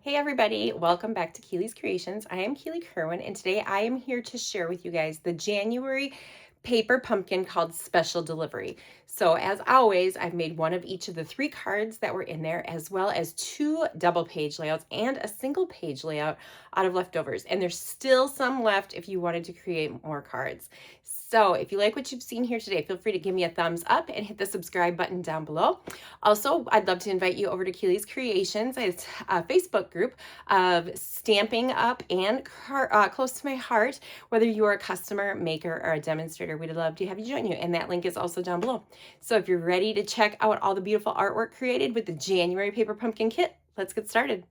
Hey everybody, welcome back to Keely's Creations. I am Keely Kerwin, and today I am here to share with you guys the January paper pumpkin called Special Delivery. So as always, I've made one of each of the 3 cards that were in there, as well as 2 double page layouts and a single page layout out of leftovers. And there's still some left if you wanted to create more cards. So if you like what you've seen here today, feel free to give me a thumbs up and hit the subscribe button down below. Also, I'd love to invite you over to Keely's Creations. It's a Facebook group of Stamping Up and close to my heart. Whether you are a customer, maker, or a demonstrator, we'd love to have you join you. And that link is also down below. So if you're ready to check out all the beautiful artwork created with the January Paper Pumpkin Kit, let's get started.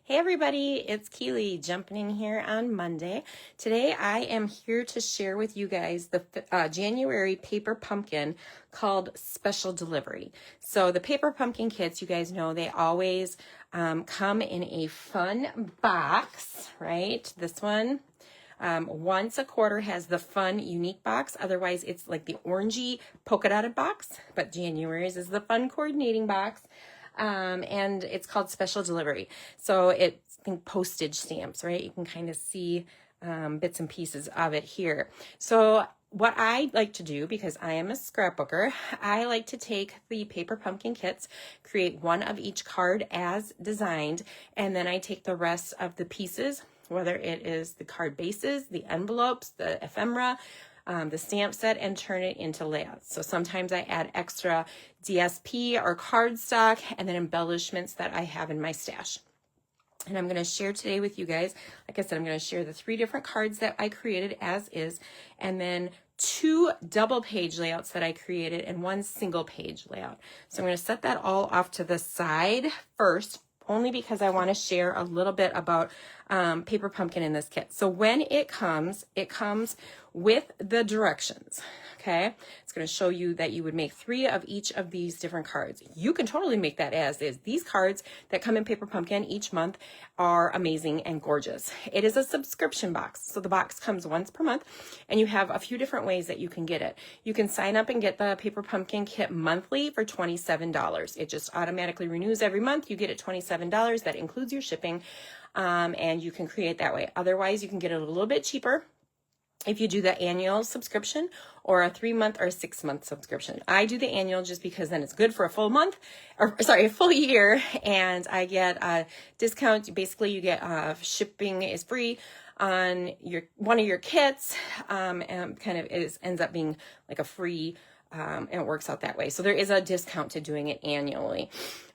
Hey everybody, it's Keely jumping in here on Monday. Today I am here to share with you guys the January paper pumpkin called Special Delivery. So the paper pumpkin kits, you guys know, they always come in a fun box, right? This one, once a quarter has the fun unique box. Otherwise it's like the orangey polka dotted box, but January's is the fun coordinating box. And it's called Special Delivery. So it's, I think, postage stamps, right? You can kind of see bits and pieces of it here. So what I like to do, because I am a scrapbooker, I like to take the paper pumpkin kits, create one of each card as designed, and then I take the rest of the pieces, whether it is the card bases, the envelopes, the ephemera, the stamp set, and turn it into layouts. So sometimes I add extra DSP or cardstock and then embellishments that I have in my stash. And I'm going to share today with you guys, like I said, I'm going to share the 3 different cards that I created as is, and then 2 double page layouts that I created and 1 single page layout. So I'm going to set that all off to the side first, only because I want to share a little bit about paper pumpkin in this kit. So when it comes with the directions, okay? It's going to show you that you would make 3 of each of these different cards. You can totally make that as is. These cards that come in paper pumpkin each month are amazing and gorgeous. It is a subscription box. So the box comes once per month, and you have a few different ways that you can get it. You can sign up and get the paper pumpkin kit monthly for $27. It just automatically renews every month. You get it $27. That includes your shipping. And you can create that way. Otherwise, you can get it a little bit cheaper if you do the annual subscription or a 3-month or a 6-month subscription. I do the annual just because then it's good for a full month, or sorry, a full year, and I get a discount. Basically, you get shipping is free on one of your kits, and kind of ends up being like a free. And it works out that way. So there is a discount to doing it annually.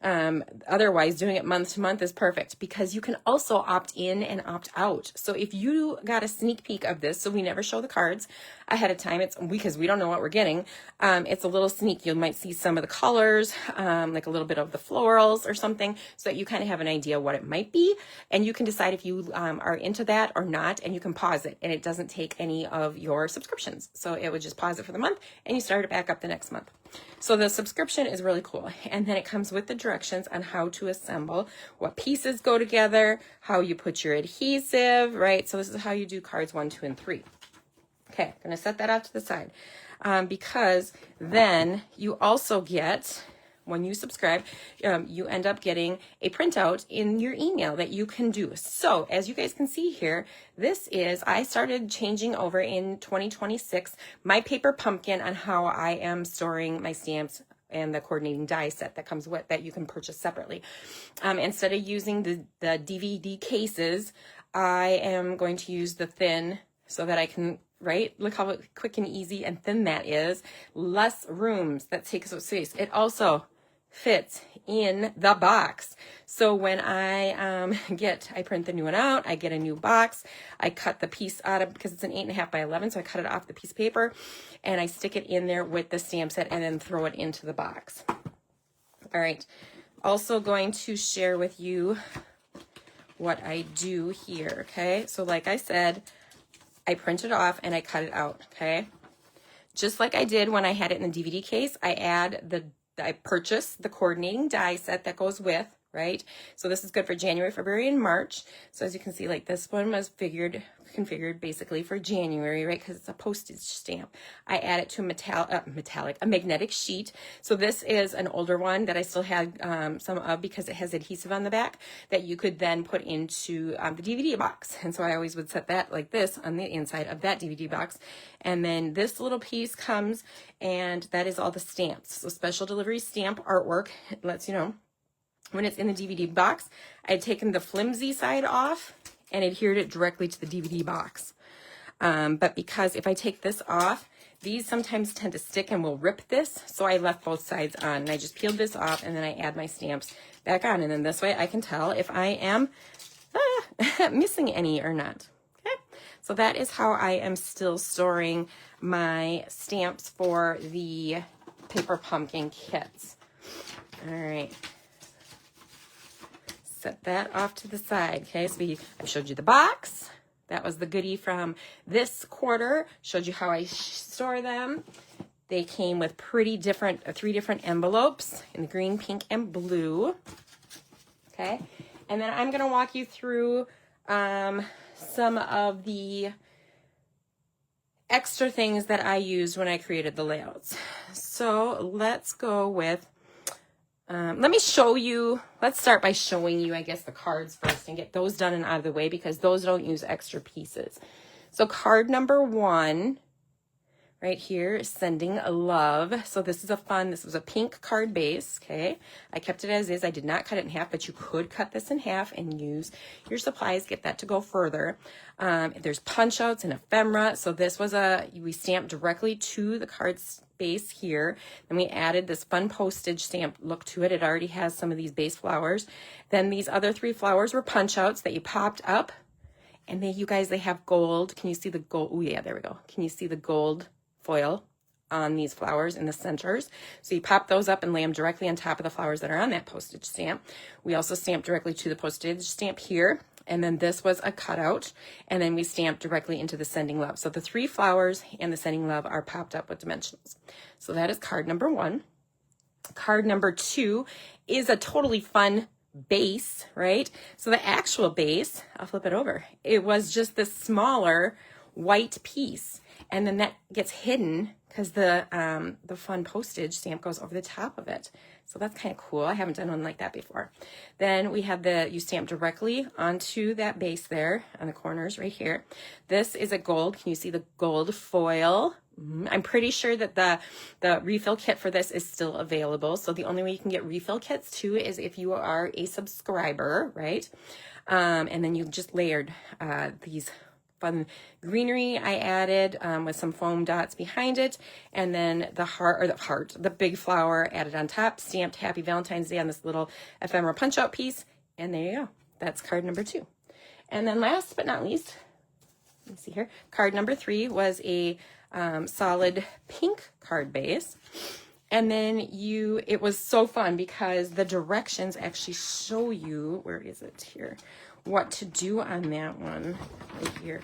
Otherwise, doing it month to month is perfect because you can also opt in and opt out. So if you got a sneak peek of this, so we never show the cards ahead of time, it's because we don't know what we're getting. It's a little sneak. You might see some of the colors, like a little bit of the florals or something, so that you kind of have an idea what it might be. And you can decide if you are into that or not, and you can pause it, and it doesn't take any of your subscriptions. So it would just pause it for the month, and you start it back up the next month. So the subscription is really cool. And then it comes with the directions on how to assemble, what pieces go together, how you put your adhesive, right? So this is how you do cards 1, 2, and 3. Okay, I'm going to set that off to the side because then you also get, when you subscribe, you end up getting a printout in your email that you can do. So as you guys can see here, I started changing over in 2026 my paper pumpkin on how I am storing my stamps and the coordinating die set that comes with that you can purchase separately. Instead of using the DVD cases, I am going to use the thin so that I can, right? Look how quick and easy and thin that is. Less rooms, that takes up space. It also fits in the box. So when I print the new one out, I get a new box. I cut the piece out of, because it's an 8.5 by 11, so I cut it off the piece of paper and I stick it in there with the stamp set and then throw it into the box. All right. Also going to share with you what I do here. Okay. So like I said, I print it off and I cut it out. Okay. Just like I did when I had it in the DVD case, I purchase the coordinating die set that goes with, right? So this is good for January, February, and March. So as you can see, like this one was configured basically for January, right? Because it's a postage stamp. I add it to a magnetic sheet. So this is an older one that I still had some of because it has adhesive on the back that you could then put into the DVD box. And so I always would set that like this on the inside of that DVD box. And then this little piece comes, and that is all the stamps. So special delivery stamp artwork. It lets you know when it's in the DVD box. I had taken the flimsy side off and adhered it directly to the DVD box. But because if I take this off, these sometimes tend to stick and will rip this. So I left both sides on, and I just peeled this off, and then I add my stamps back on. And then this way I can tell if I am missing any or not. Okay, so that is how I am still storing my stamps for the paper pumpkin kits. All right. Set that off to the side. Okay, so I showed you the box. That was the goodie from this quarter. Showed you how I store them. They came with pretty different, 3 different envelopes in the green, pink, and blue. Okay, and then I'm gonna walk you through some of the extra things that I used when I created the layouts. So let's go with let me show you, let's start by showing you, I guess, the cards first and get those done and out of the way because those don't use extra pieces. So card number 1 right here is sending a love. So this was a pink card base, okay? I kept it as is. I did not cut it in half, but you could cut this in half and use your supplies, get that to go further. There's punch outs and ephemera. So this was we stamped directly to the card base here. Then we added this fun postage stamp look to it. It already has some of these base flowers. Then these other 3 flowers were punch outs that you popped up. And you guys, they have gold. Can you see the gold? Oh yeah, there we go. Can you see the gold foil on these flowers in the centers? So you pop those up and lay them directly on top of the flowers that are on that postage stamp. We also stamped directly to the postage stamp here. And then this was a cutout. And then we stamped directly into the sending love. So the 3 flowers and the sending love are popped up with dimensionals. So that is card number 1. Card number 2 is a totally fun base, right? So the actual base, I'll flip it over. It was just this smaller white piece. And then that gets hidden because the fun postage stamp goes over the top of it. So that's kind of cool. I haven't done one like that before. Then we have you stamp directly onto that base there on the corners right here. This is a gold. Can you see the gold foil? I'm pretty sure that the refill kit for this is still available. So the only way you can get refill kits too is if you are a subscriber, right? And then you just layered these fun greenery I added with some foam dots behind it, and then the big flower added on top, stamped Happy Valentine's Day on this little ephemera punch out piece, and there you go. That's card number 2. And then last but not least, let me see here, card number 3 was a solid pink card base. And then it was so fun because the directions actually show you, where is it here, what to do on that one right here.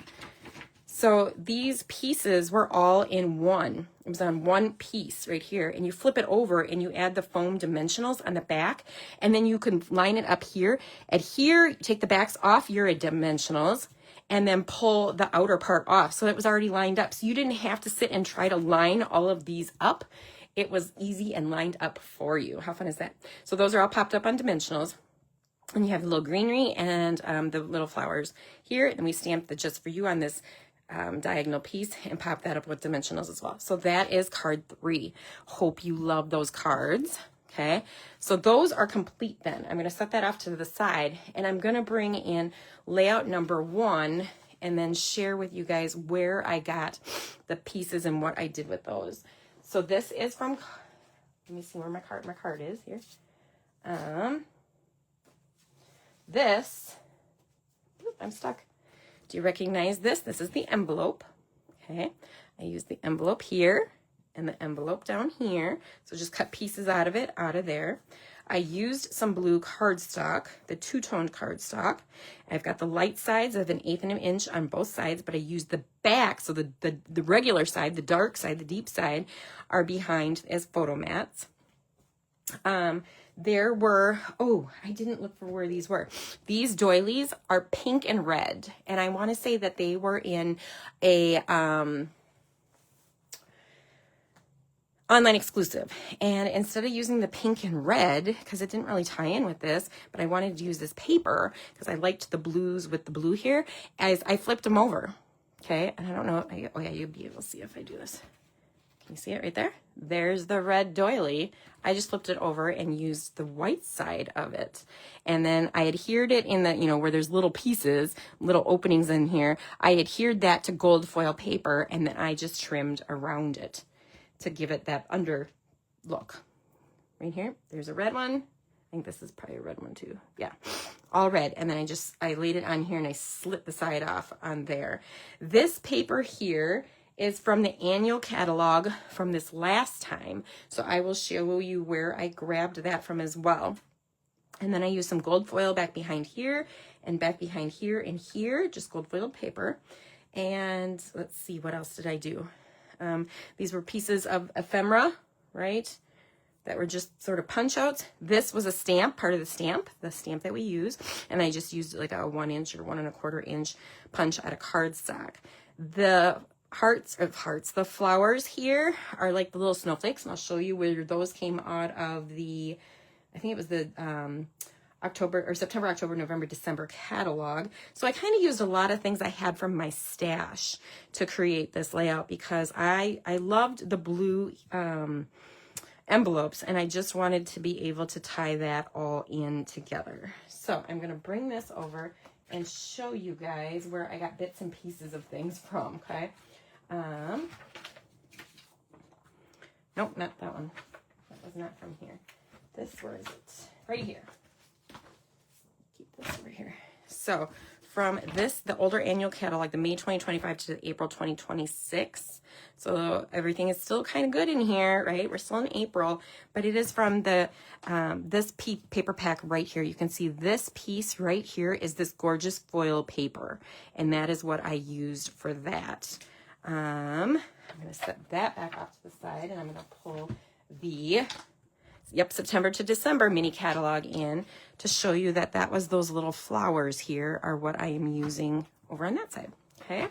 So these pieces were all in one. It was on one piece right here, and you flip it over and you add the foam dimensionals on the back, and then you can line it up here. And here, take the backs off your dimensionals and then pull the outer part off. So it was already lined up. So you didn't have to sit and try to line all of these up. It was easy and lined up for you. How fun is that? So those are all popped up on dimensionals. And you have the little greenery and the little flowers here. And we stamped the Just For You on this diagonal piece and pop that up with dimensionals as well. So that is card 3. Hope you love those cards. Okay, so those are complete then. I'm going to set that off to the side, and I'm going to bring in layout number 1 and then share with you guys where I got the pieces and what I did with those. So this is from, let me see where my card is here. I'm stuck. Do you recognize this? This is the envelope. Okay, I used the envelope here and the envelope down here. So just cut pieces out of it, out of there. I used some blue cardstock, the 2-tone cardstock. I've got the light sides of 1/8 of an inch on both sides, but I used the back, so the regular side, the dark side, the deep side, are behind as photo mats. There were, oh, I didn't look for where these were. These doilies are pink and red, and I want to say that they were in a online exclusive. And instead of using the pink and red, because it didn't really tie in with this, but I wanted to use this paper because I liked the blues with the blue here, as I flipped them over. Okay, and I don't know, oh yeah, you'll be able to see if I do this. Can you see it right there? There's the red doily. I just flipped it over and used the white side of it. And then I adhered it in the, you know, where there's little pieces, little openings in here. I adhered that to gold foil paper, and then I just trimmed around it to give it that under look. Right here, there's a red one. I think this is probably a red one too. Yeah, all red. And then I laid it on here and I slit the side off on there. This paper here is from the annual catalog from this last time. So I will show you where I grabbed that from as well. And then I used some gold foil back behind here and back behind here and here, just gold foiled paper. And let's see, what else did I do? These were pieces of ephemera, right? That were just sort of punch outs. This was a stamp, part of the stamp that we use. And I just used like a 1 inch or 1 1/4 inch punch out of cardstock. The the flowers here are like the little snowflakes, and I'll show you where those came out of the, I think it was the September, October, November, December catalog. So I kind of used a lot of things I had from my stash to create this layout because I loved the blue envelopes, and I just wanted to be able to tie that all in together. So I'm going to bring this over and show you guys where I got bits and pieces of things from, okay? Nope, not that one. That was not from here. This, where is it? Right here. Keep this over here. So from this, the older annual catalog, the May 2025 to April 2026. So everything is still kind of good in here, right? We're still in April, but it is from the this paper pack right here. You can see this piece right here is this gorgeous foil paper, and that is what I used for that. I'm going to set that back off to the side, and I'm going to pull the September to December mini catalog in to show you that that was those little flowers here are what I am using over on that side. Okay.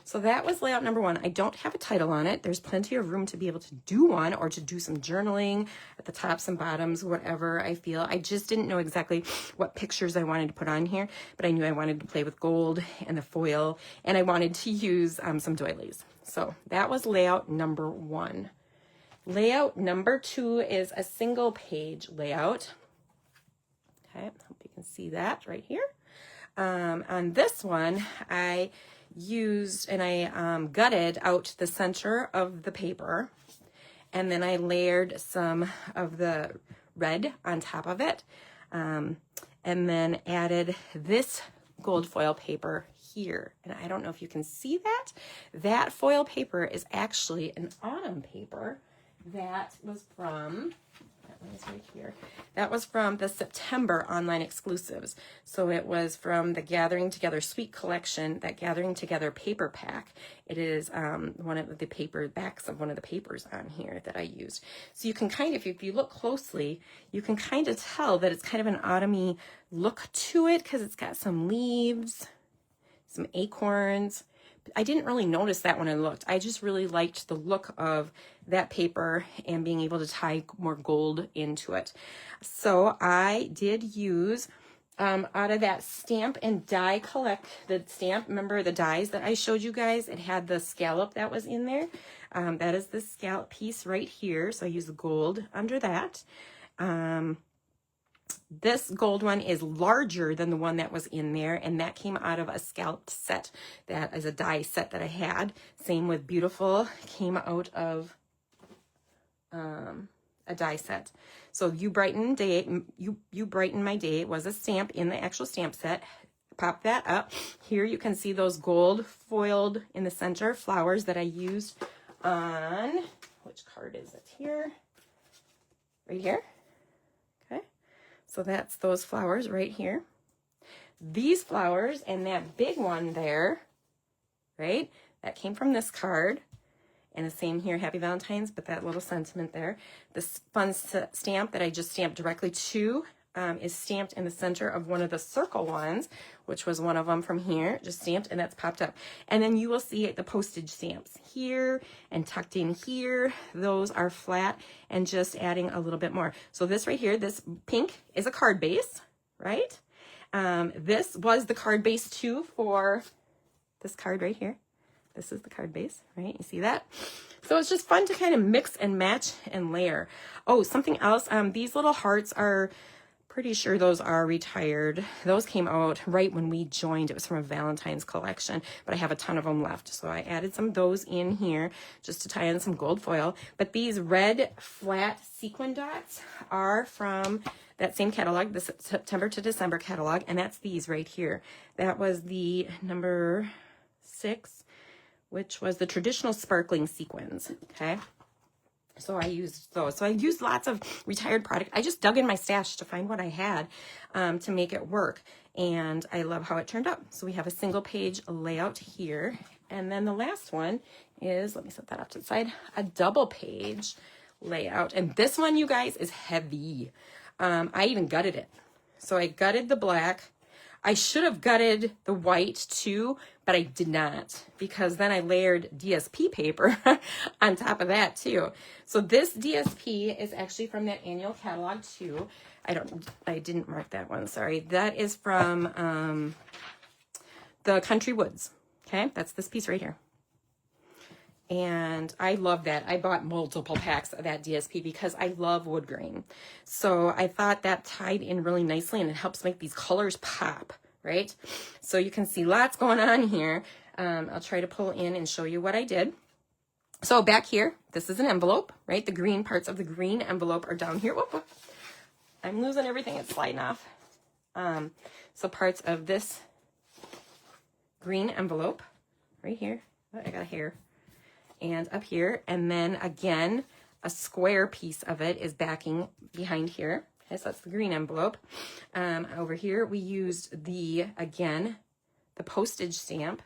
So that was layout number 1. I don't have a title on it. There's plenty of room to be able to do one or to do some journaling at the tops and bottoms, whatever I feel. I just didn't know exactly what pictures I wanted to put on here, but I knew I wanted to play with gold and the foil, and I wanted to use some doilies. So that was layout number 1. Layout number 2 is a single page layout. Okay, hope you can see that right here. On this one, I used and I gutted out the center of the paper, and then I layered some of the red on top of it, and then added this gold foil paper here. And I don't know if you can see that. That foil paper is actually an autumn paper. That was from, that one is right here. That was from the September online exclusives. So it was from the Gathering Together Sweet Collection, that Gathering Together paper pack. It is one of the paper backs of one of the papers on here that I used. So you can kind of, if you look closely, you can kind of tell that it's kind of an autumny look to it because it's got some leaves, some acorns. I didn't really notice that when I looked. I just really liked the look of that paper and being able to tie more gold into it. So I did use out of that stamp and die collect, the stamp, remember the dies that I showed you guys? It had the scallop that was in there. That is the scallop piece right here. So I used the gold under that. This gold one is larger than the one that was in there, and that came out of a scalloped set. That is a die set that I had. Same with Beautiful, came out of a die set. So You Brighten My Day was a stamp in the actual stamp set. Pop that up. Here you can see those gold foiled in the center flowers that I used on, which card is it here? Right here. So that's those flowers right here. These flowers and that big one there, right? That came from this card. And the same here, Happy Valentine's, but that little sentiment there. This fun stamp that I just stamped directly to is stamped in the center of one of the circle ones, which was one of them from here, just stamped, and that's popped up. And then you will see the postage stamps here and tucked in here. Those are flat and just adding a little bit more. So this right here, this pink is a card base, right? This was the card base too for this card right here. This is the card base, right? You see that? So it's just fun to kind of mix and match and layer. Oh, something else. These little hearts are, pretty sure those are retired. Those came out right when we joined. It was from a Valentine's collection, but I have a ton of them left. So I added some of those in here just to tie in some gold foil. But these red flat sequin dots are from that same catalog, the September to December catalog, and that's these right here. That was the number 6, which was the traditional sparkling sequins, okay? So I used those. So I used lots of retired product. I just dug in my stash to find what I had to make it work. And I love how it turned out. So we have a single page layout here. And then the last one is, let me set that off to the side, a double page layout. And this one, you guys, is heavy. I even gutted it. So I gutted the black. I should have gutted the white too, but I did not, because then I layered DSP paper on top of that too. So this DSP is actually from that annual catalog too. I didn't mark that one, sorry. That is from the Country Woods, okay? That's this piece right here. And I love that. I bought multiple packs of that DSP because I love wood grain. So I thought that tied in really nicely, and it helps make these colors pop, right? So you can see lots going on here. I'll try to pull in and show you what I did. So back here, this is an envelope, right? The green parts of the green envelope are down here. Whoop, whoop. I'm losing everything. It's sliding off. So parts of this green envelope right here. Oh, I got a hair. And up here, and then again, a square piece of it is backing behind here. Okay, so that's the green envelope. Over here, we used again, the postage stamp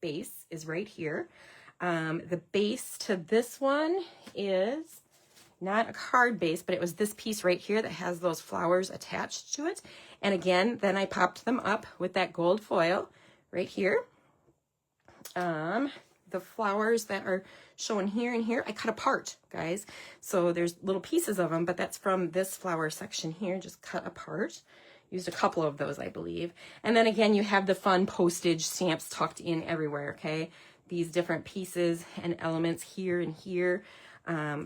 base is right here. The base to this one is not a card base, but it was this piece right here that has those flowers attached to it. And again, then I popped them up with that gold foil right here. The flowers that are shown here and here, I cut apart, guys. So there's little pieces of them, but that's from this flower section here, just cut apart. Used a couple of those, I believe. And then again, you have the fun postage stamps tucked in everywhere, okay? These different pieces and elements here and here,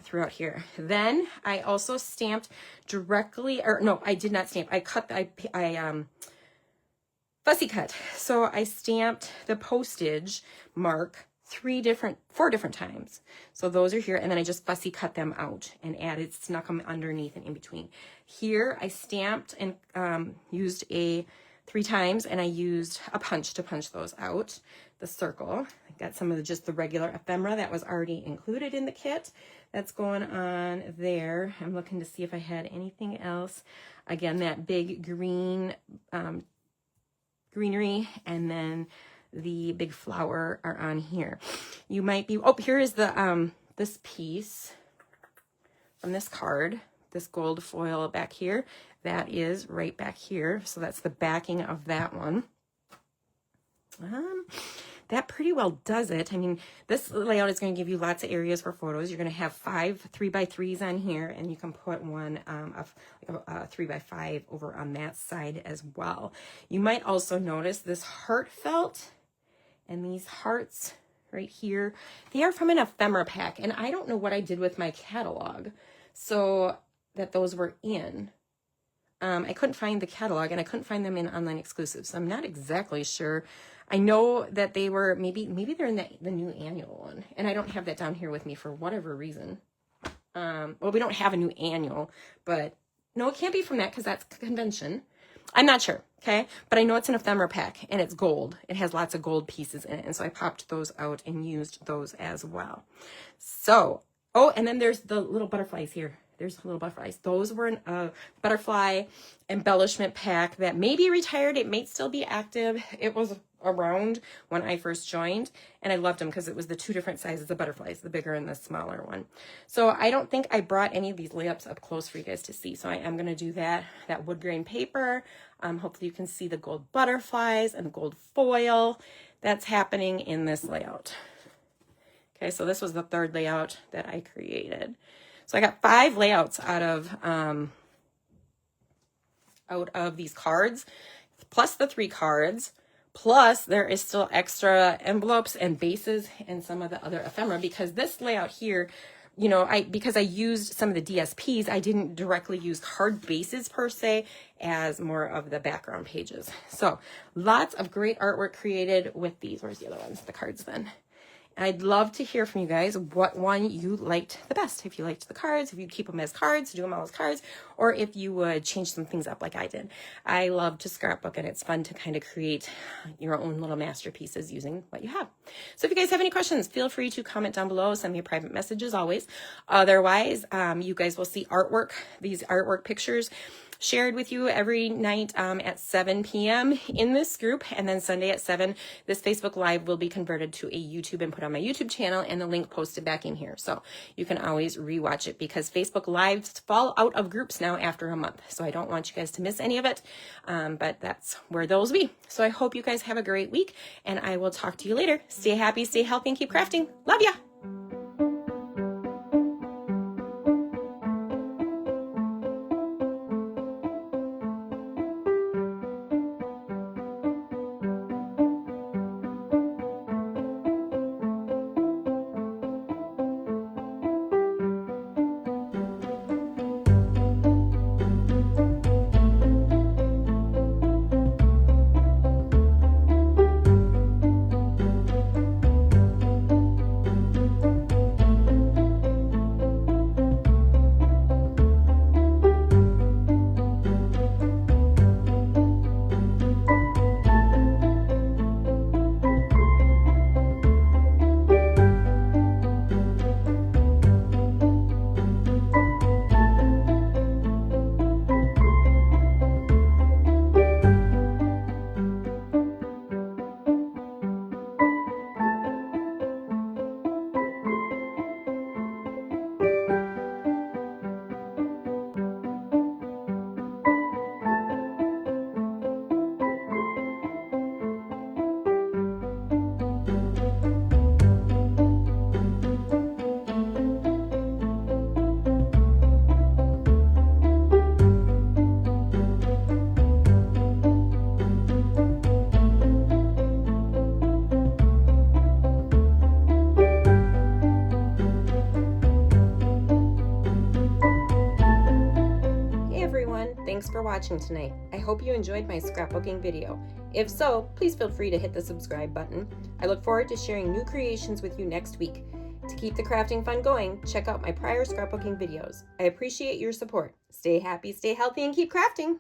throughout here. Then I also stamped directly, or no, I did not stamp. I cut, I fussy cut. So I stamped the postage mark 4 different times. So those are here, and then I just fussy cut them out and added, snuck them underneath and in between. Here I stamped and used 3 times, and I used a punch to punch those out. The circle, I got some of just the regular ephemera that was already included in the kit. That's going on there. I'm looking to see if I had anything else. Again, that big green greenery, and then the big flower are on here. You might be, oh, here is the this piece from this card, this gold foil back here. That is right back here. So that's the backing of that one. That pretty well does it. I mean, this layout is going to give you lots of areas for photos. You're going to have 5 3x3s on here, and you can put one of a 3x5 over on that side as well. You might also notice this heartfelt and these hearts right here. They are from an ephemera pack, and I don't know what I did with my catalog so that those were in. I couldn't find the catalog, and I couldn't find them in online exclusives. So I'm not exactly sure. I know that they were, maybe they're in the new annual one, and I don't have that down here with me for whatever reason. Well, we don't have a new annual, but no, it can't be from that because that's convention. I'm not sure, okay? But I know it's an ephemera pack, and it's gold. It has lots of gold pieces in it, and so I popped those out and used those as well. So, oh, and then there's the little butterflies here. There's little butterflies. Those were a butterfly embellishment pack that may be retired. It may still be active. It was around when I first joined, and I loved them because it was the two different sizes of butterflies, the bigger and the smaller one. So I don't think I brought any of these layups up close for you guys to see, so I am going to do that wood grain paper. Hopefully you can see the gold butterflies and gold foil that's happening in this layout. Okay, so this was the third layout that I created. So I got 5 layouts out of these cards, plus the 3 cards, plus there is still extra envelopes and bases and some of the other ephemera, because this layout here, you know, because I used some of the DSPs, I didn't directly use card bases per se as more of the background pages. So lots of great artwork created with these. Where's the other ones? The cards then. I'd love to hear from you guys what one you liked the best. If you liked the cards, if you keep them as cards, do them all as cards, or if you would change some things up like I did. I love to scrapbook, and it's fun to kind of create your own little masterpieces using what you have. So if you guys have any questions, feel free to comment down below, send me a private message as always. Otherwise, you guys will see artwork, these artwork pictures shared with you every night at 7 p.m. in this group, and then Sunday at 7, this Facebook Live will be converted to a YouTube and put on my YouTube channel, and the link posted back in here. So you can always rewatch it, because Facebook Lives fall out of groups now after a month. So I don't want you guys to miss any of it, but that's where those will be. So I hope you guys have a great week, and I will talk to you later. Stay happy, stay healthy, and keep crafting. Love ya! Thanks for watching tonight. I hope you enjoyed my scrapbooking video. If so, please feel free to hit the subscribe button. I look forward to sharing new creations with you next week. To keep the crafting fun going, check out my prior scrapbooking videos. I appreciate your support. Stay happy, stay healthy, and keep crafting!